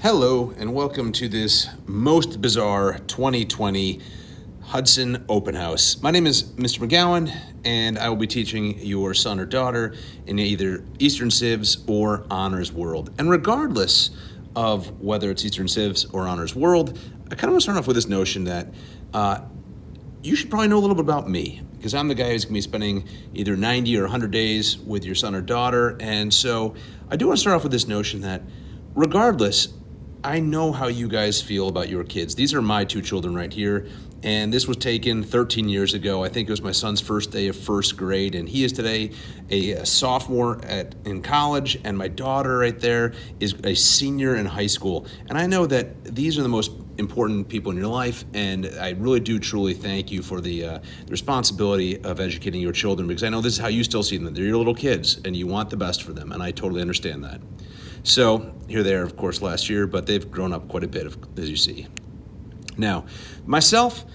Hello, and welcome to this most bizarre 2020 Hudson Open House. My name is Mr. McGowan, and I will be teaching your son or daughter in either Eastern Civs or Honors World. And regardless of whether it's Eastern Civs or Honors World, I kind of want to start off with this notion that you should probably know a little bit about me, because I'm the guy who's going to be spending either 90 or 100 days with your son or daughter. And so I do want to start off with this notion that regardless, I know how you guys feel about your kids. These are my two children right here, and this was taken 13 years ago. I think it was my son's first day of first grade, and he is today a sophomore in college, and my daughter right there is a senior in high school. And I know that these are the most important people in your life, and I really do truly thank you for the responsibility of educating your children, because I know this is how you still see them. They're your little kids, and you want the best for them, and I totally understand that. So here they are, of course, last year, but they've grown up quite a bit, as you see. Now, myself,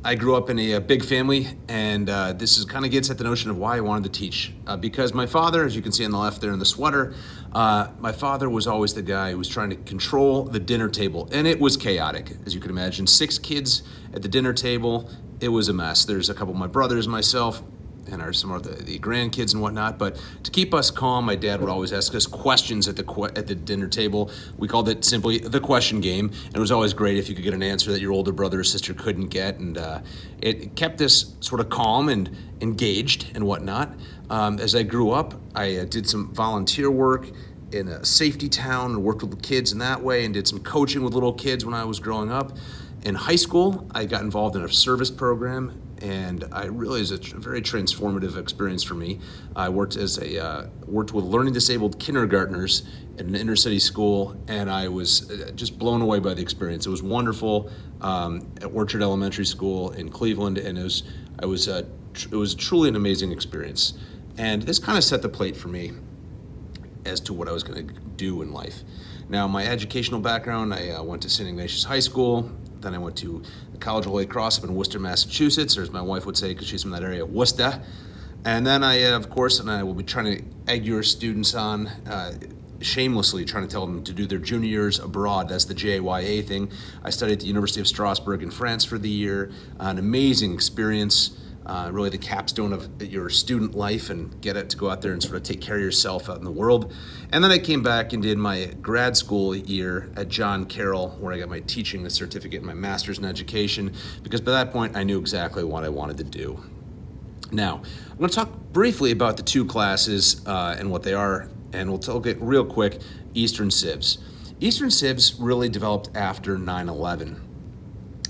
I grew up in a big family, and this is kind of gets at the notion of why I wanted to teach. Because my father, as you can see on the left there in the sweater, my father was always the guy who was trying to control the dinner table, and it was chaotic, as you can imagine. 6 kids at the dinner table, it was a mess. There's a couple of my brothers, myself, and some of the grandkids and whatnot. But to keep us calm, my dad would always ask us questions at the dinner table. We called it simply the question game, and it was always great if you could get an answer that your older brother or sister couldn't get, and it kept us sort of calm and engaged and whatnot. As I grew up, I did some volunteer work in a safety town and worked with the kids in that way, and did some coaching with little kids when I was growing up. In high school, I got involved in a service program, and it was a very transformative experience for me. I worked with learning disabled kindergartners at an inner city school, and I was just blown away by the experience. It was wonderful at Orchard Elementary School in Cleveland, and it was truly an amazing experience. And this kind of set the plate for me as to what I was going to do in life. Now, my educational background, I went to St. Ignatius High School. Then I went to the College of Holy Cross up in Worcester, Massachusetts, or as my wife would say, because she's from that area, Worcester. And then I will be trying to egg your students on, shamelessly trying to tell them to do their junior years abroad. That's the JYA thing. I studied at the University of Strasbourg in France for the year. An amazing experience. Really the capstone of your student life, and get it to go out there and sort of take care of yourself out in the world. And then I came back and did my grad school year at John Carroll, where I got my teaching certificate and my master's in education, because by that point I knew exactly what I wanted to do. Now, I'm going to talk briefly about the two classes and what they are, and we'll talk it real quick. Eastern Civs. Eastern Civs really developed after 9/11,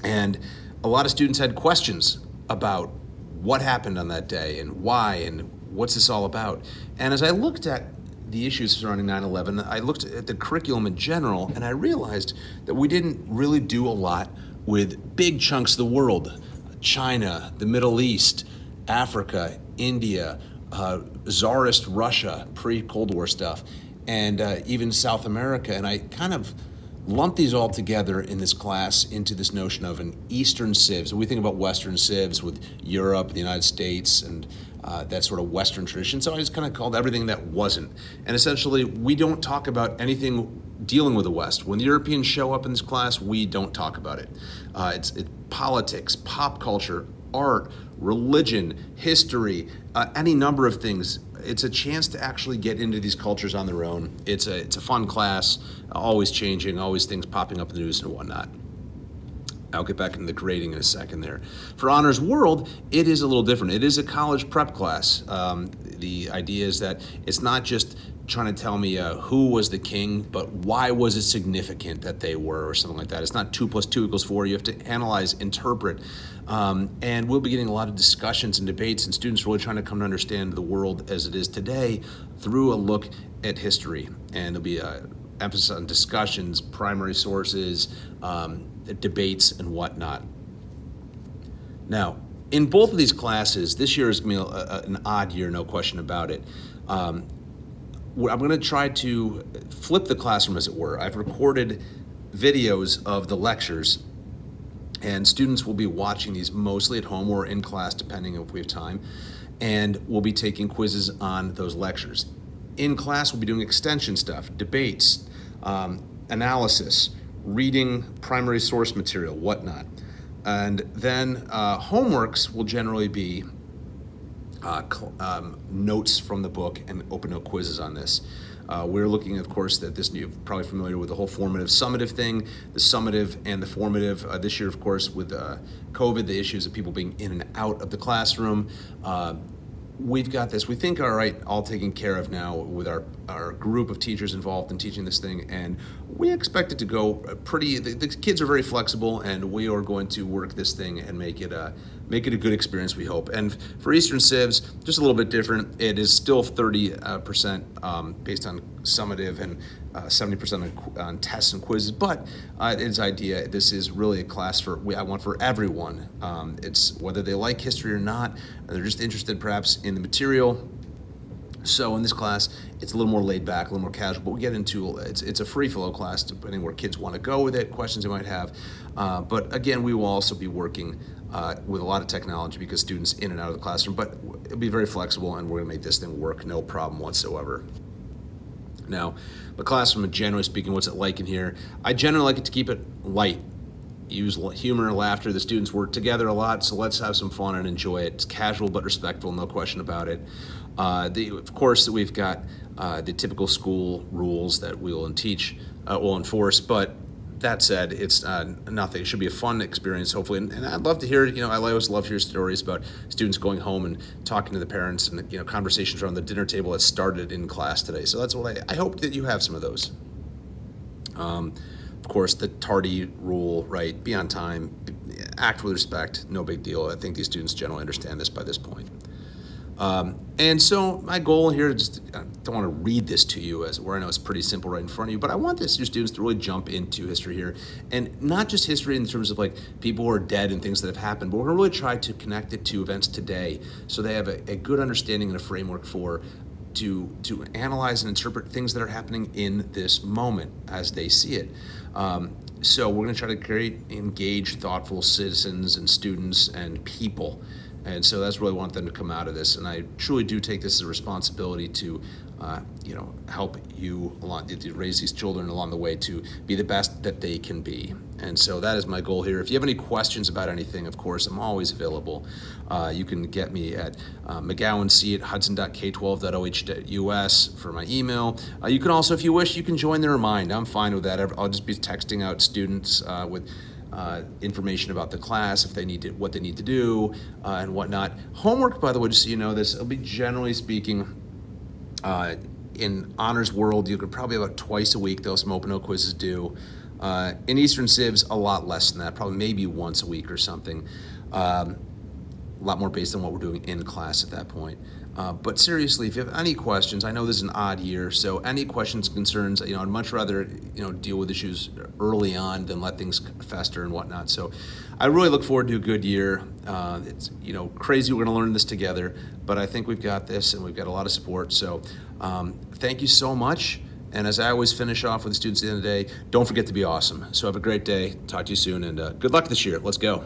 and a lot of students had questions about what happened on that day and why and what's this all about. And as I looked at the issues surrounding 9/11, I looked at the curriculum in general, and I realized that we didn't really do a lot with big chunks of the world. China, the Middle East, Africa, India, Tsarist Russia, pre-Cold War stuff, and even South America. And I kind of lump these all together in this class into this notion of an Eastern Civ. So we think about Western Civs with Europe, the United States, and that sort of Western tradition. So I just kind of called everything that wasn't. And essentially, we don't talk about anything dealing with the West. When the Europeans show up in this class, we don't talk about it. It's politics, pop culture, art, religion, history, any number of things. It's a chance to actually get into these cultures on their own. It's a fun class, always changing, always things popping up in the news and whatnot. I'll get back into the grading in a second there. For Honors World, it is a little different. It is a college prep class. The idea is that it's not just trying to tell me who was the king, but why was it significant that they were, or something like that. It's not 2 + 2 = 4. You have to analyze, interpret, and we'll be getting a lot of discussions and debates, and students really trying to come to understand the world as it is today through a look at history. And there'll be emphasis on discussions, primary sources, debates, and whatnot. Now, in both of these classes, this year is going to be an odd year, no question about it. I'm going to try to flip the classroom, as it were. I've recorded videos of the lectures, and students will be watching these mostly at home or in class, depending if we have time, and we'll be taking quizzes on those lectures. In class, we'll be doing extension stuff, debates, analysis, reading primary source material, whatnot. And then homeworks will generally be notes from the book and open note quizzes on this. We're looking, of course, that this, you're probably familiar with the whole formative summative thing, the summative and the formative. This year, of course, with COVID, the issues of people being in and out of the classroom. We've got this, we think, all taken care of now with our group of teachers involved in teaching this thing, and we expect it to go the kids are very flexible, and we are going to work this thing and make it a good experience, we hope. And for Eastern Civs, just a little bit different. It is still 30% based on summative and 70% on tests and quizzes, but its idea, this is really a class I want for everyone. It's whether they like history or not, or they're just interested perhaps in the material. So in this class, it's a little more laid back, a little more casual, but we get into, it's a free flow class depending where kids want to go with it, questions they might have. But again, we will also be working with a lot of technology because students in and out of the classroom, but it'll be very flexible, and we're gonna make this thing work, no problem whatsoever. Now, the classroom, generally speaking, what's it like in here? I generally like it to keep it light. Use humor and laughter. The students work together a lot, so let's have some fun and enjoy it. It's casual but respectful, no question about it. Of course, we've got the typical school rules that we'll enforce, but that said, it's nothing. It should be a fun experience, hopefully. And I'd love to hear, I always love to hear stories about students going home and talking to the parents, and conversations around the dinner table that started in class today. So that's what I hope that you have some of those. Of course, the tardy rule, right? Be on time, act with respect, no big deal. I think these students generally understand this by this point. And so my goal here is I don't want to read this to you as where I know it's pretty simple right in front of you, but I want your students to really jump into history here, and not just history in terms of like people who are dead and things that have happened, but we're going to really try to connect it to events today so they have a good understanding and a framework to analyze and interpret things that are happening in this moment as they see it. So we're going to try to create engaged, thoughtful citizens and students and people. And so that's really want them to come out of this. And I truly do take this as a responsibility to, help you to raise these children along the way to be the best that they can be. And so that is my goal here. If you have any questions about anything, of course, I'm always available. You can get me at mcgowanc@hudson.k12.oh.us for my email. You can also, if you wish, you can join the Remind. I'm fine with that. I'll just be texting out students with information about the class, if they need to, what they need to do, and whatnot. Homework, by the way, just so you know this, it'll be generally speaking, in honors world, you could probably about twice a week, though some open note quizzes do. In Eastern Civs, a lot less than that, probably maybe once a week or something. A lot more based on what we're doing in class at that point. But seriously, if you have any questions, I know this is an odd year, so any questions, concerns, I'd much rather, deal with issues early on than let things fester and whatnot. So I really look forward to a good year. It's, crazy we're gonna learn this together, but I think we've got this and we've got a lot of support. So thank you so much. And as I always finish off with the students at the end of the day, don't forget to be awesome. So have a great day. Talk to you soon, and good luck this year. Let's go.